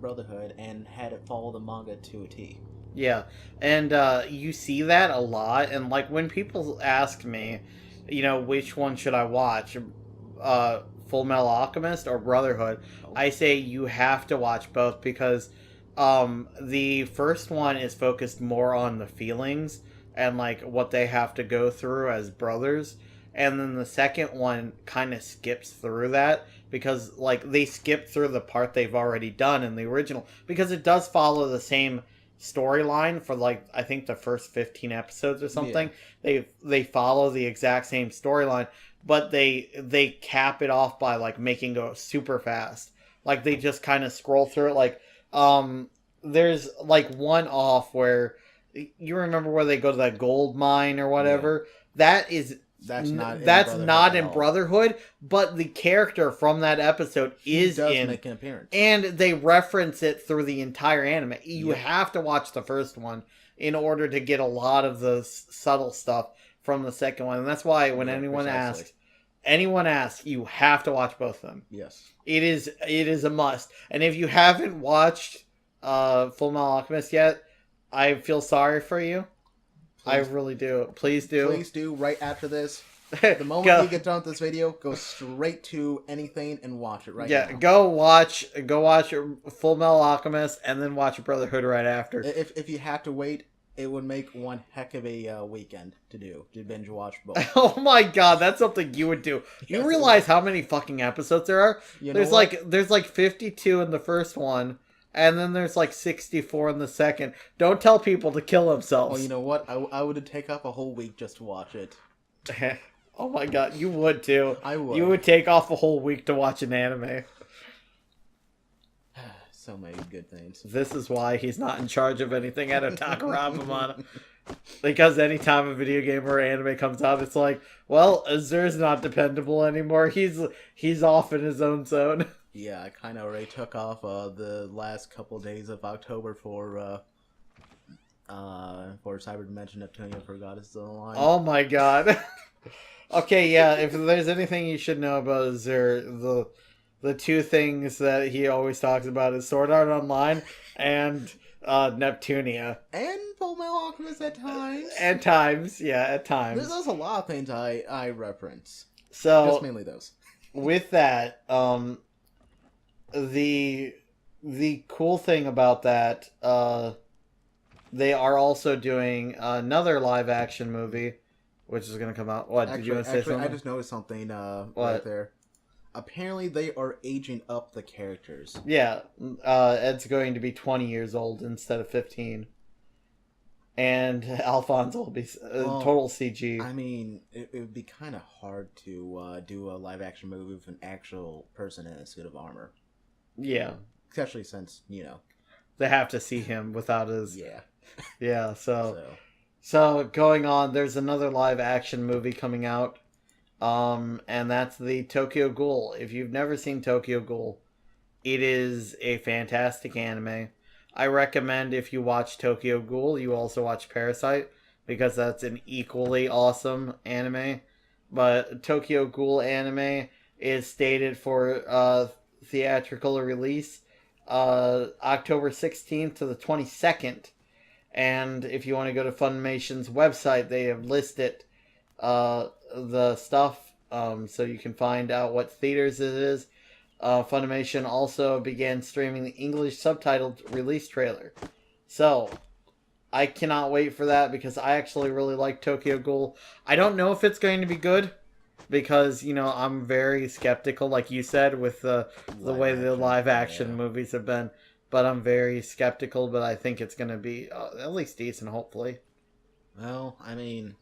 Brotherhood and had it follow the manga to a T. Yeah, and you see that a lot, and like when people ask me, you know, which one should I watch, Fullmetal Alchemist or Brotherhood, I say you have to watch both because the first one is focused more on the feelings and like what they have to go through as brothers, and then the second one kind of skips through that because like they skip through the part they've already done in the original because it does follow the same storyline for like I think the first 15 episodes or something. Yeah. They follow the exact same storyline, but they cap it off by like making go super fast. Like they just kind of scroll through it. Like there's like one off where you remember where they go to that gold mine or whatever. Yeah. That's not in Brotherhood, but the character from that episode does make an appearance, and they reference it through the entire anime. You have to watch the first one in order to get a lot of the subtle stuff from the second one, and that's why when anyone asks, you have to watch both of them. Yes, it is a must. And if you haven't watched Fullmetal Alchemist yet, I feel sorry for you. I really do. Please do. Please do. Right after this, the moment you get done with this video, go straight to anything and watch it right now. Yeah, go watch Fullmetal Alchemist and then watch Brotherhood right after. If you have to wait, it would make one heck of a weekend to binge watch both. Oh my god, that's something you would do. You realize how many fucking episodes there are? There's like 52 in the first one. And then there's like 64 in the second. Don't tell people to kill themselves. Well, you know what? I would take up a whole week just to watch it. Oh my god, you would too. I would. You would take off a whole week to watch an anime. So many good things. This is why he's not in charge of anything at Otakurabumon. Because anytime a video game or anime comes out, it's like, well, Azure's not dependable anymore. He's off in his own zone. Yeah, I kind of already took off the last couple of days of October for Cyber Dimension Neptunia for Goddess of the Line. Oh my god. Okay, yeah, if there's anything you should know about Azure, the two things that he always talks about is Sword Art Online and Neptunia. And Fullmetal Alchemist at times. At times, yeah, at times. There's a lot of things I reference. So, just mainly those. With that, the cool thing about that, they are also doing another live action movie, which is going to come out. What, did you want to say something? I just noticed something right there. Apparently, they are aging up the characters. Yeah, Ed's going to be 20 years old instead of 15. And Alphonse will be total CG. I mean, it would be kind of hard to do a live action movie with an actual person in a suit of armor. Yeah. Especially since, you know. They have to see him without his... Yeah. Yeah, so going on, there's another live action movie coming out. And that's the Tokyo Ghoul. If you've never seen Tokyo Ghoul, it is a fantastic anime. I recommend if you watch Tokyo Ghoul, you also watch Parasite, because that's an equally awesome anime. But Tokyo Ghoul anime is stated for theatrical release October 16th to the 22nd. And if you want to go to Funimation's website, they have listed the stuff so you can find out what theaters it is. Funimation also began streaming the English subtitled release trailer. So, I cannot wait for that because I actually really like Tokyo Ghoul. I don't know if it's going to be good because, I'm very skeptical, like you said, with the way the live action movies have been. But I'm very skeptical, but I think it's going to be at least decent, hopefully. Well, I mean,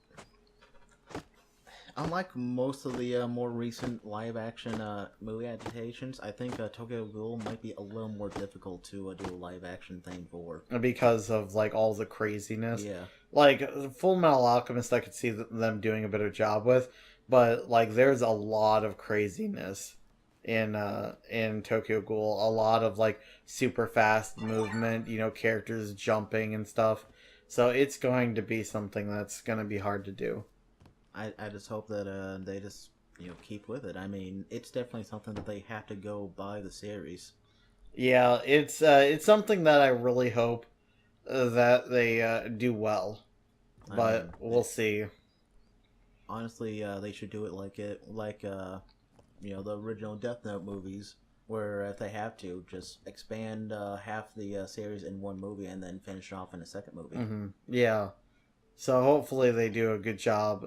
unlike most of the more recent live-action movie adaptations, I think Tokyo Ghoul might be a little more difficult to do a live-action thing for. Because of, all the craziness. Yeah. Fullmetal Alchemist, I could see them doing a better job with, but, there's a lot of craziness in Tokyo Ghoul. A lot of, super fast movement, characters jumping and stuff. So it's going to be something that's going to be hard to do. I just hope that they just keep with it. I mean, it's definitely something that they have to go by the series. Yeah, it's something that I really hope that they do well, but we'll see. Honestly, they should do it like the original Death Note movies, where if they have to, just expand half the series in one movie and then finish it off in a second movie. Mm-hmm. Yeah. So hopefully they do a good job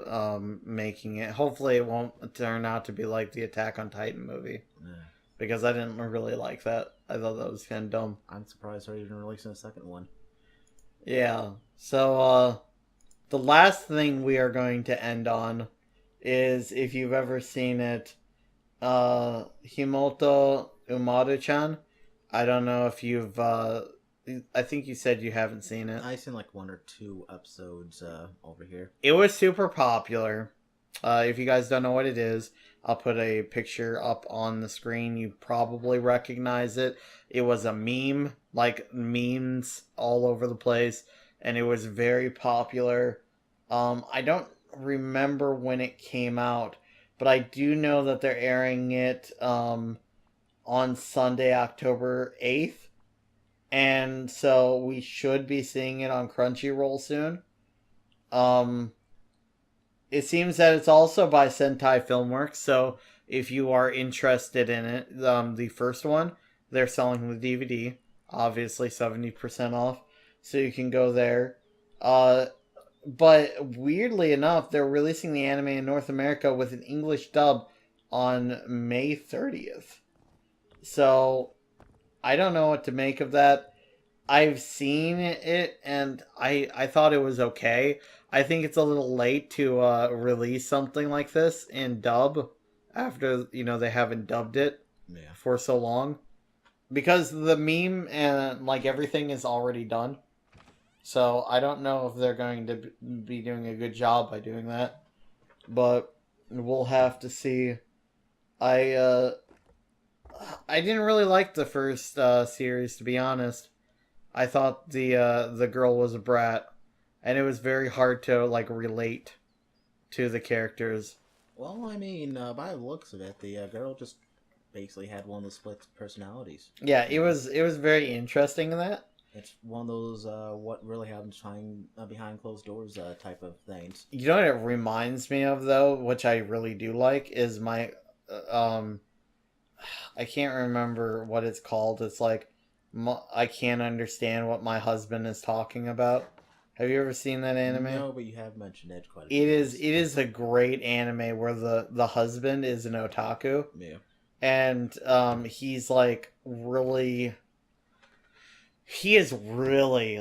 making it. Hopefully it won't turn out to be like the Attack on Titan movie. Yeah. Because I didn't really like that. I thought that was kind of dumb. I'm surprised they're even releasing a second one. Yeah. So the last thing we are going to end on is, if you've ever seen it, Himouto Umaru-chan. I don't know if you've... I think you said you haven't seen it. I've seen one or two episodes over here. It was super popular. If you guys don't know what it is, I'll put a picture up on the screen. You probably recognize it. It was a meme, memes all over the place, and it was very popular. I don't remember when it came out, but I do know that they're airing it on Sunday, October 8th. And so we should be seeing it on Crunchyroll soon. It seems that it's also by Sentai Filmworks, so if you are interested in it, the first one, they're selling the DVD, obviously 70% off, so you can go there. But weirdly enough, they're releasing the anime in North America with an English dub on May 30th. So I don't know what to make of that. I've seen it, and I thought it was okay. I think it's a little late to release something like this in dub after, they haven't dubbed it for so long. Because the meme and, everything is already done. So I don't know if they're going to be doing a good job by doing that. But we'll have to see. I didn't really like the first series, to be honest. I thought the girl was a brat, and it was very hard to relate to the characters. Well, I mean, by the looks of it, the girl just basically had one of the split personalities. Yeah, it was very interesting in that. It's one of those what really happens behind closed doors type of things. You know what it reminds me of, though, which I really do like, is my I can't remember what it's called. It's I can't understand what my husband is talking about. Have you ever seen that anime? No, but you have mentioned it quite a few times. It is a great anime where the husband is an otaku. Yeah. And he's really... He is really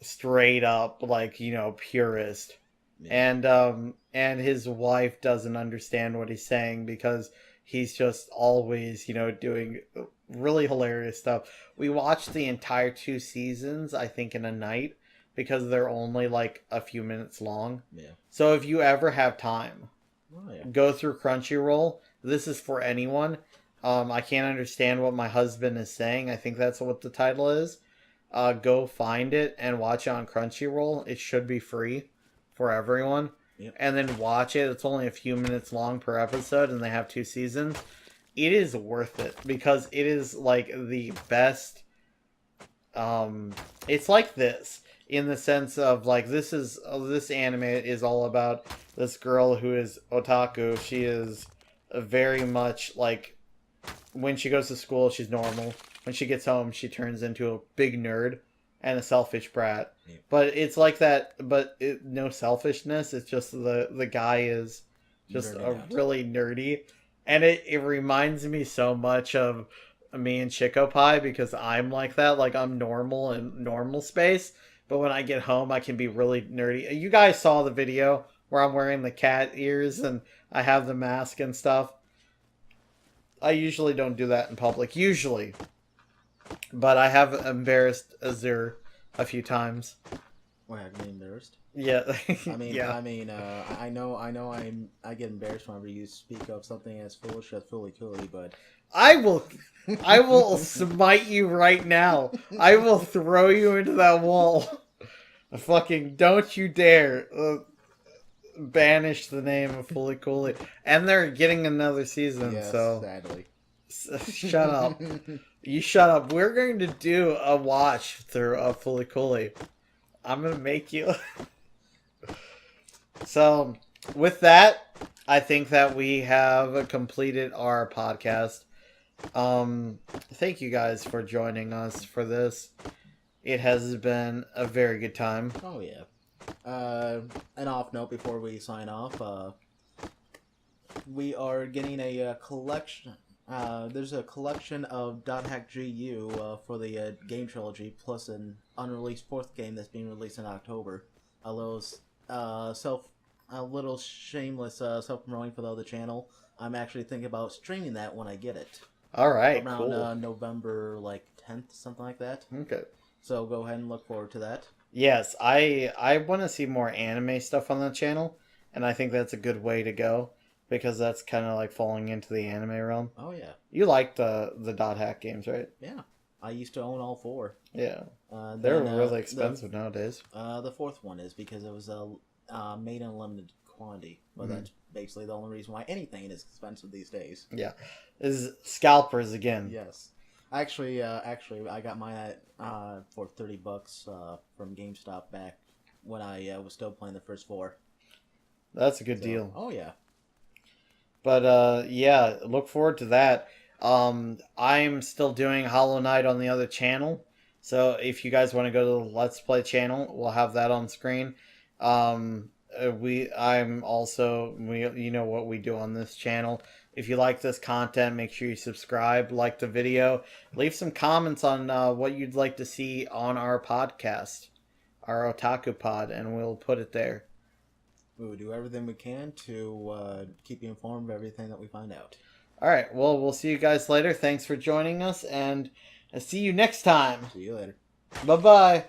straight up purist. Yeah. And his wife doesn't understand what he's saying because he's just always, doing really hilarious stuff. We watched the entire 2 seasons, I think, in a night because they're only a few minutes long. Yeah. So if you ever have time, go through Crunchyroll. This is for anyone. I can't understand what my husband is saying. I think that's what the title is. go find it and watch it on Crunchyroll. It should be free for everyone. Yep. And then watch it. It's only a few minutes long per episode, and they have 2 seasons. It is worth it because it is like the best. It's like this in the sense of like this anime is all about this girl who is otaku. She is very much like when she goes to school, she's normal. When she gets home, she turns into a big nerd and a selfish brat. Yeah. But it's like that, but no selfishness. It's just the guy is just really nerdy. And it reminds me so much of me and Chico Pie because I'm like that. Like, I'm normal in normal space. But when I get home, I can be really nerdy. You guys saw the video where I'm wearing the cat ears and I have the mask and stuff. I usually don't do that in public. Usually. But I have embarrassed Azure a few times. Why have you embarrassed? Yeah. I know I get embarrassed whenever you speak of something as foolish as fully coolly, but I will smite you right now. I will throw you into that wall. Fucking don't you dare banish the name of Fully Coolly. And they're getting another season, yes, so sadly. Shut up. You shut up. We're going to do a watch through of Fully Coolly. I'm going to make you. So, with that, I think that we have completed our podcast. Thank you guys for joining us for this. It has been a very good time. Oh, yeah. An off note before we sign off, we are getting a collection. There's a collection of .hack GU for the game trilogy, plus an unreleased 4th game that's being released in October. A little shameless self-promoting for the other channel. I'm actually thinking about streaming that when I get it. All right, around cool. November 10th, something like that. Okay. So go ahead and look forward to that. Yes, I want to see more anime stuff on the channel, and I think that's a good way to go. Because that's kind of like falling into the anime realm. Oh, yeah. You like the .hack games, right? Yeah. I used to own all 4. Yeah. They're really expensive nowadays. The 4th one is because it was made in a limited quantity. But that's basically the only reason why anything is expensive these days. Yeah. Is scalpers again. Yes. Actually, I got mine for $30 from GameStop back when I was still playing the first 4. That's a good deal. Oh, yeah. But, yeah, look forward to that. I'm still doing Hollow Knight on the other channel. So if you guys want to go to the Let's Play channel, we'll have that on screen. You know what we do on this channel. If you like this content, make sure you subscribe, like the video, leave some comments on what you'd like to see on our podcast, our Otakupod, and we'll put it there. We will do everything we can to keep you informed of everything that we find out. All right. Well, we'll see you guys later. Thanks for joining us, and I'll see you next time. See you later. Bye-bye.